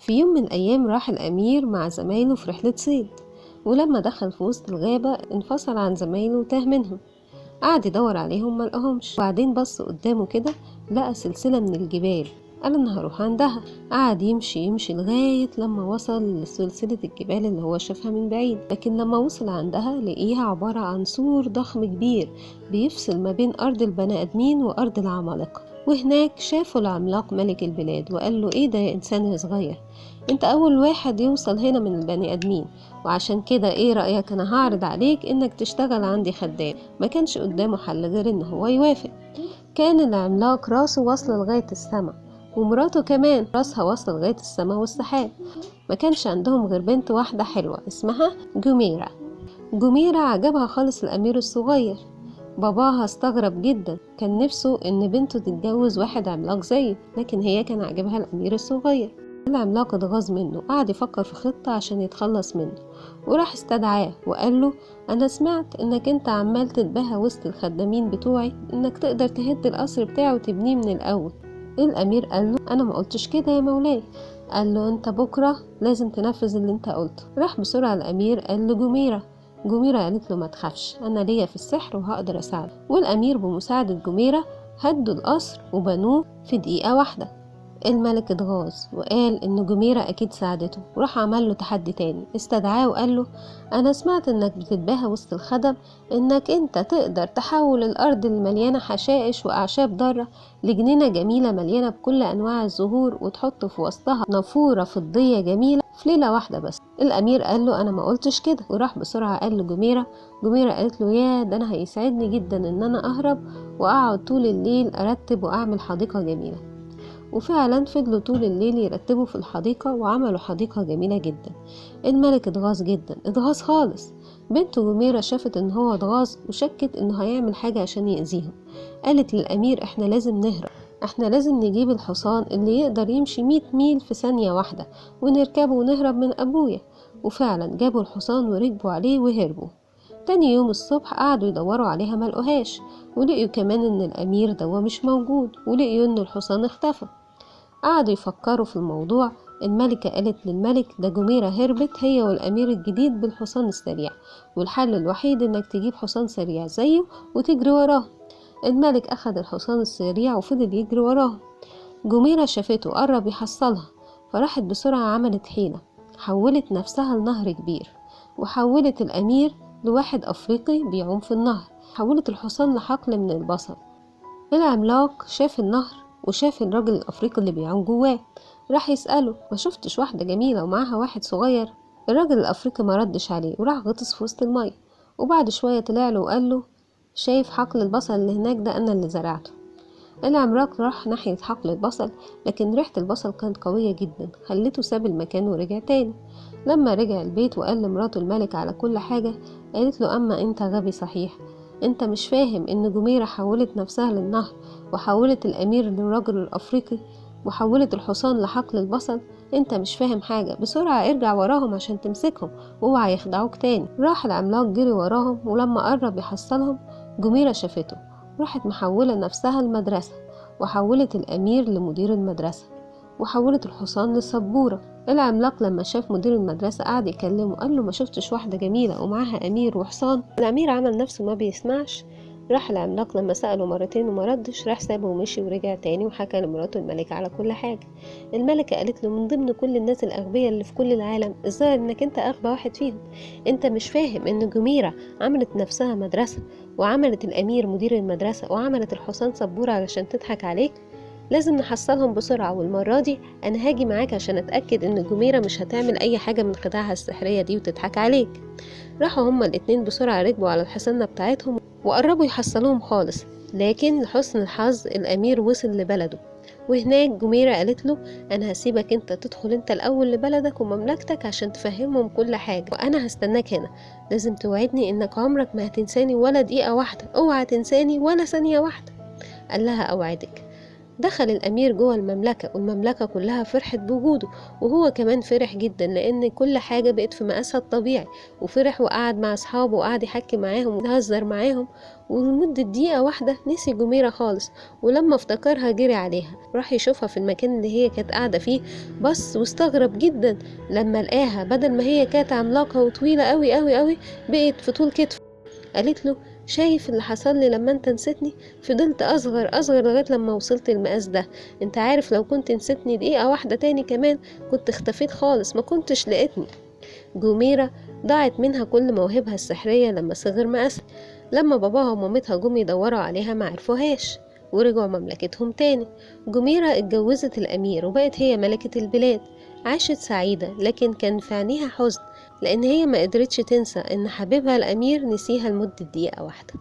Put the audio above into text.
في يوم من الأيام راح الأمير مع زمايله في رحلة صيد، ولما دخل في وسط الغابة انفصل عن زمايله وتاه منهم. قعد يدور عليهم ملقاهمش، وبعدين بص قدامه كده لقى سلسلة من الجبال. قال أنا هروح عندها. قعد يمشي لغاية لما وصل لسلسلة الجبال اللي هو شافها من بعيد، لكن لما وصل عندها لقيها عبارة عن سور ضخم كبير بيفصل ما بين أرض البني آدمين وأرض العمالقة. وهناك شافوا العملاق ملك البلاد وقال له ايه ده يا إنسان يا صغير، انت أول واحد يوصل هنا من البني آدمين، وعشان كده ايه رأيك انا هعرض عليك انك تشتغل عندي خدام. ما كانش قدامه حل غير ان هو يوافق. كان العملاق راسه واصله لغاية السما، ومراته كمان راسها واصله لغاية السما والسحاب. ما كانش عندهم غير بنت واحدة حلوة اسمها جميرة. جميرة عجبها خالص الأمير الصغير. باباها استغرب جدا، كان نفسه ان بنته تتجوز واحد عملاق زيه، لكن هي كان عجبها الأمير الصغير. العملاق اتغاظ منه، قعد يفكر في خطة عشان يتخلص منه، وراح استدعاه وقال له انا سمعت انك انت عمال تتباهى وسط الخدامين بتوعي انك تقدر تهد القصر بتاعه وتبنيه من الاول. الامير قال له انا ما قلتش كده يا مولاي. قال له انت بكرة لازم تنفذ اللي انت قلته. راح بسرعة الامير قال لجميرة. جميرة قالت له ما تخافش، انا ليا في السحر وهقدر اساعدك. والامير بمساعدة جميرة هدوا القصر وبنوه في دقيقة واحدة. الملك اتغاظ وقال ان جميرة اكيد ساعدته، وراح عمل له تحدي تاني. استدعاه وقال له انا سمعت انك بتتباهى وسط الخدم انك انت تقدر تحول الارض المليانة حشائش واعشاب ضارة لجنينة جميلة مليانة بكل انواع الزهور، وتحط في وسطها نافورة فضية جميلة في ليلة واحدة بس. الامير قال له انا ما قلتش كده، وراح بسرعة قال لجميرة. جميرة قالت له يا ده انا هيسعدني جدا ان انا اهرب واقعد طول الليل ارتب واعمل حديقة جميلة. وفعلا فضلوا طول الليل يرتبوا في الحديقة وعملوا حديقة جميلة جدا. الملك اتغاظ جدا، اتغاظ خالص. بنته جميرة شافت ان هو اتغاظ وشكت انه هيعمل حاجة عشان يأذيهم. قالت للأمير احنا لازم نهرب، احنا لازم نجيب الحصان اللي يقدر يمشي 100 ميل في ثانية واحدة ونركبه ونهرب من أبويا. وفعلا جابوا الحصان وركبوا عليه وهربوا. تاني يوم الصبح قعدوا يدوروا عليها ملقوهاش، ولقيوا كمان ان الأمير دوا مش موجود، ولقيوا ان الحصان اختفى. قعدوا يفكروا في الموضوع. الملكة قالت للملك ده جميرة هربت هي والأمير الجديد بالحصان السريع، والحل الوحيد انك تجيب حصان سريع زيه وتجري وراه. الملك أخد الحصان السريع وفضل يجري وراه. جميرة شافته قرب يحصلها، فراحت بسرعة عملت حيلة، حولت نفسها لنهر كبير، وحولت الأمير لواحد أفريقي بيعوم في النهر، حولت الحصان لحقل من البصل. العملاق شاف النهر وشاف الراجل الأفريقي اللي بيعوم جواه. راح يسأله ما شفتش واحدة جميلة ومعاها واحد صغير؟ الراجل الأفريقي ما ردش عليه وراح غطس في وسط المية. وبعد شوية طلع له وقال له شايف حقل البصل اللي هناك ده أنا اللي زرعته. العملاق راح ناحية حقل البصل، لكن ريحة البصل كانت قوية جدا خلته ساب المكان ورجع تاني. لما رجع البيت وقال لمراته الملك على كل حاجة، قالت له أما أنت غبي صحيح، أنت مش فاهم إن جميرة حولت نفسها للنهر، وحولت الأمير للرجل الأفريقي، وحولت الحصان لحقل البصل. انت مش فاهم حاجة، بسرعة ارجع وراهم عشان تمسكهم واوعى يخدعوك تاني. راح العملاق جري وراهم، ولما قرب يحصلهم جميرة شافته، راحت محولة نفسها المدرسة، وحولت الأمير لمدير المدرسة، وحولت الحصان للسبورة. العملاق لما شاف مدير المدرسة قعد يكلمه، قال له ما شفتش واحدة جميلة ومعاها أمير وحصان؟ الأمير عمل نفسه ما بيسمعش. راح العملاق لما سأله مرتين وما ردش، راح سابه ومشي ورجع تاني وحكى لمراته الملكة على كل حاجة. الملكة قالت له من ضمن كل الناس الأغبياء اللي في كل العالم الظاهر انك انت أغبى واحد فيهم. انت مش فاهم ان جميرة عملت نفسها مدرسة، وعملت الأمير مدير المدرسة، وعملت الحصان سبورة علشان تضحك عليك؟ لازم نحصلهم بسرعة، والمرة دي أنا هاجي معاك عشان أتأكد إن جميرة مش هتعمل أي حاجة من خداعها السحرية دي وتضحك عليك. راحوا هما الاتنين بسرعة ركبوا على الحصانة بتاعتهم وقربوا يحصلوهم خالص، لكن لحسن الحظ الأمير وصل لبلده. وهناك جميرة قالت له أنا هسيبك أنت تدخل أنت الأول لبلدك ومملكتك عشان تفهمهم كل حاجة، وأنا هستناك هنا. لازم توعدني إنك عمرك ما هتنساني ولا دقيقة واحدة، اوعى تنساني ولا ثانية واحدة. قال لها أوعدك. دخل الأمير جوه المملكة، والمملكة كلها فرحت بوجوده، وهو كمان فرح جدا لأن كل حاجة بقت في مقاسها الطبيعي. وفرح وقعد مع أصحابه وقعد يحكي معاهم ويهزر معاهم، ولمدة دقيقة واحدة نسي جميرة خالص. ولما افتكرها جري عليها، راح يشوفها في المكان اللي هي كانت قاعدة فيه، بص واستغرب جدا لما لقاها بدل ما هي كانت عملاقة وطويلة قوي قوي قوي، بقت في طول كتفه. قالت له: شايف اللي حصل لي لما انت نسيتني؟ فضلت اصغر اصغر لغايه لما وصلت المقاس ده. انت عارف لو كنت نسيتني دقيقه واحده تاني كمان كنت اختفيت خالص، ما كنتش لقيتني. جوميرا ضاعت منها كل مواهبها السحريه لما صغر مقاسها. لما باباها ومامتها جم يدوروا عليها ما عرفوهاش، ورجعوا مملكتهم تاني. جميرة اتجوزت الأمير وبقت هي ملكة البلاد. عاشت سعيدة، لكن كان في عينيها حزن، لأن هي ما قدرتش تنسى إن حبيبها الأمير نسيها لمدة دقيقة واحدة.